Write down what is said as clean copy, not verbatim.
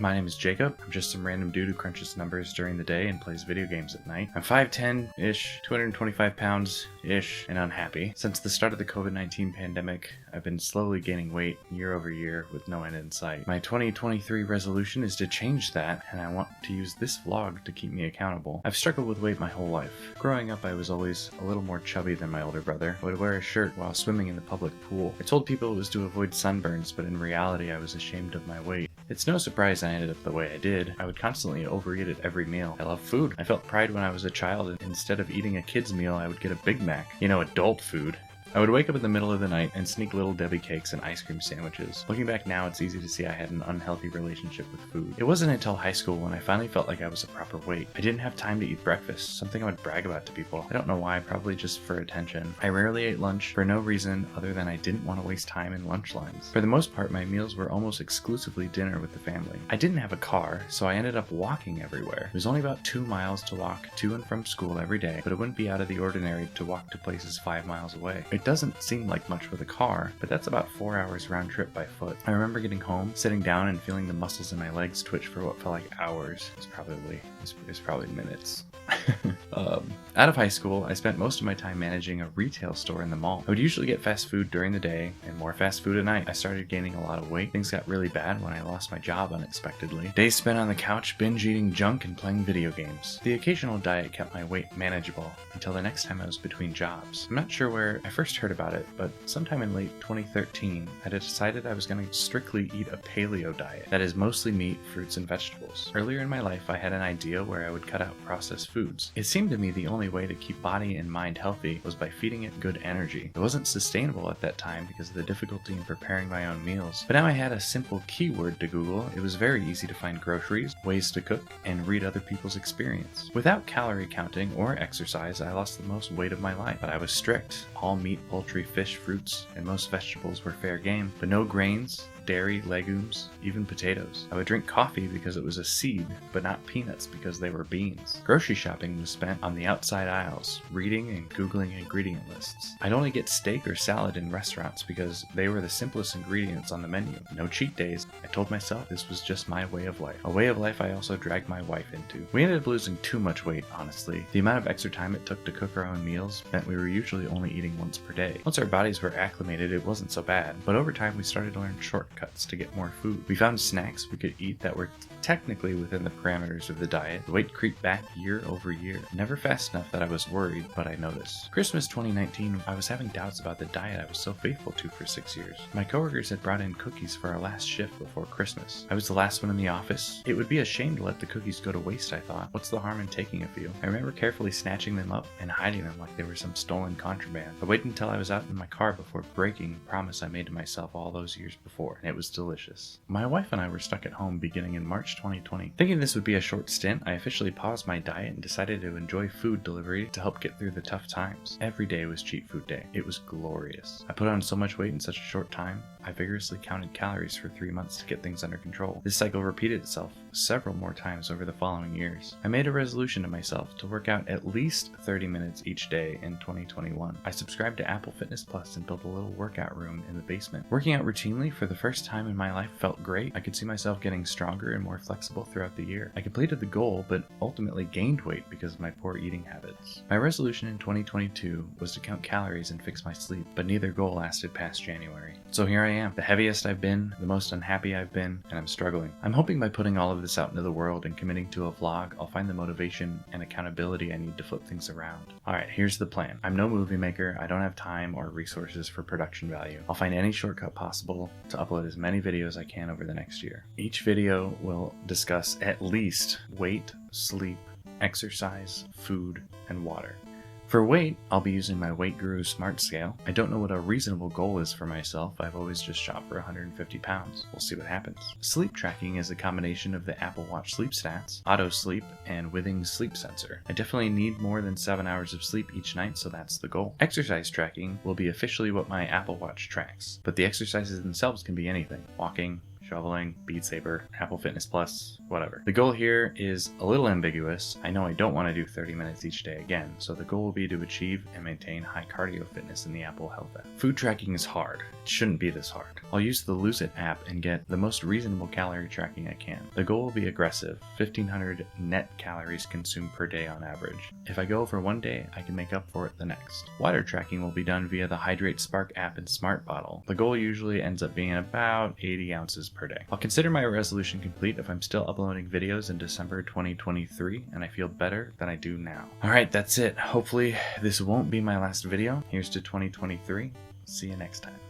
My name is Jacob. I'm just some random dude who crunches numbers during the day and plays video games at night. I'm 5'10"-ish, 225 pounds-ish, and unhappy. Since the start of the COVID-19 pandemic, I've been slowly gaining weight year over year with no end in sight. My 2023 resolution is to change that, and I want to use this vlog to keep me accountable. I've struggled with weight my whole life. Growing up, I was always a little more chubby than my older brother. I would wear a shirt while swimming in the public pool. I told people it was to avoid sunburns, but in reality, I was ashamed of my weight. It's no surprise I ended up the way I did. I would constantly overeat at every meal. I love food. I felt pride when I was a child, and instead of eating a kid's meal, I would get a Big Mac. You know, adult food. I would wake up in the middle of the night and sneak Little Debbie cakes and ice cream sandwiches. Looking back now, it's easy to see I had an unhealthy relationship with food. It wasn't until high school when I finally felt like I was a proper weight. I didn't have time to eat breakfast, something I would brag about to people. I don't know why, probably just for attention. I rarely ate lunch for no reason other than I didn't want to waste time in lunch lines. For the most part, my meals were almost exclusively dinner with the family. I didn't have a car, so I ended up walking everywhere. It was only about 2 miles to walk to and from school every day, but it wouldn't be out of the ordinary to walk to places 5 miles away. It doesn't seem like much with a car, but that's about 4 hours round trip by foot. I remember getting home, sitting down and feeling the muscles in my legs twitch for what felt like hours. It's probably minutes. Out of high school, I spent most of my time managing a retail store in the mall. I would usually get fast food during the day and more fast food at night. I started gaining a lot of weight. Things got really bad when I lost my job unexpectedly. Days spent on the couch binge eating junk and playing video games. The occasional diet kept my weight manageable until the next time I was between jobs. I'm not sure where I first heard about it, but sometime in late 2013, I decided I was going to strictly eat a paleo diet. That is mostly meat, fruits, and vegetables. Earlier in my life, I had an idea where I would cut out processed foods. It seemed to me the only way to keep body and mind healthy was by feeding it good energy. It wasn't sustainable at that time because of the difficulty in preparing my own meals. But now I had a simple keyword to Google. It was very easy to find groceries, ways to cook, and read other people's experience. Without calorie counting or exercise, I lost the most weight of my life, but I was strict. All meat, poultry, fish, fruits, and most vegetables were fair game, but no grains, dairy, legumes, even potatoes. I would drink coffee because it was a seed, but not peanuts because they were beans. Grocery shopping was spent on the outside aisles, reading and Googling ingredient lists. I'd only get steak or salad in restaurants because they were the simplest ingredients on the menu. No cheat days. I told myself this was just my way of life. A way of life I also dragged my wife into. We ended up losing too much weight, honestly. The amount of extra time it took to cook our own meals meant we were usually only eating once per day. Once our bodies were acclimated, it wasn't so bad, but over time we started to learn shortcuts to get more food. We found snacks we could eat that were technically within the parameters of the diet. The weight creeped back year over year. Never fast enough that I was worried, but I noticed. Christmas 2019, I was having doubts about the diet I was so faithful to for 6 years. My coworkers had brought in cookies for our last shift before Christmas. I was the last one in the office. It would be a shame to let the cookies go to waste, I thought. What's the harm in taking a few? I remember carefully snatching them up and hiding them like they were some stolen contraband. I waited until I was out in my car before breaking the promise I made to myself all those years before, and it was delicious. My wife and I were stuck at home beginning in March 2020. Thinking this would be a short stint, I officially paused my diet and decided to enjoy food delivery to help get through the tough times. Every day was cheat food day. It was glorious. I put on so much weight in such a short time, I vigorously counted calories for 3 months to get things under control. This cycle repeated itself several more times over the following years. I made a resolution to myself to work out at least 30 minutes each day in 2021. I subscribed to Apple Fitness Plus and built a little workout room in the basement. Working out routinely for the first time in my life felt great. I could see myself getting stronger and more flexible throughout the year. I completed the goal, but ultimately gained weight because of my poor eating habits. My resolution in 2022 was to count calories and fix my sleep, but neither goal lasted past January. So here I am, the heaviest I've been, the most unhappy I've been, and I'm struggling. I'm hoping by putting all of this out into the world and committing to a vlog, I'll find the motivation and accountability I need to flip things around. Alright, here's the plan. I'm no movie maker, I don't have time or resources for production value. I'll find any shortcut possible to upload as many videos as I can over the next year. Each video will discuss at least weight, sleep, exercise, food, and water. For weight, I'll be using my Weight Guru Smart Scale. I don't know what a reasonable goal is for myself. I've always just shot for 150 pounds. We'll see what happens. Sleep tracking is a combination of the Apple Watch Sleep Stats, Auto Sleep, and Withings Sleep Sensor. I definitely need more than 7 hours of sleep each night, so that's the goal. Exercise tracking will be officially what my Apple Watch tracks, but the exercises themselves can be anything. Walking, shoveling, Beat Saber, Apple Fitness Plus, whatever. The goal here is a little ambiguous. I know I don't want to do 30 minutes each day again, so the goal will be to achieve and maintain high cardio fitness in the Apple Health app. Food tracking is hard. It shouldn't be this hard. I'll use the Lose It app and get the most reasonable calorie tracking I can. The goal will be aggressive, 1,500 net calories consumed per day on average. If I go over one day, I can make up for it the next. Water tracking will be done via the Hydrate Spark app and Smart Bottle. The goal usually ends up being about 80 ounces per day. I'll consider my resolution complete if I'm still uploading videos in December 2023 and I feel better than I do now. Alright, that's it. Hopefully this won't be my last video. Here's to 2023. See you next time.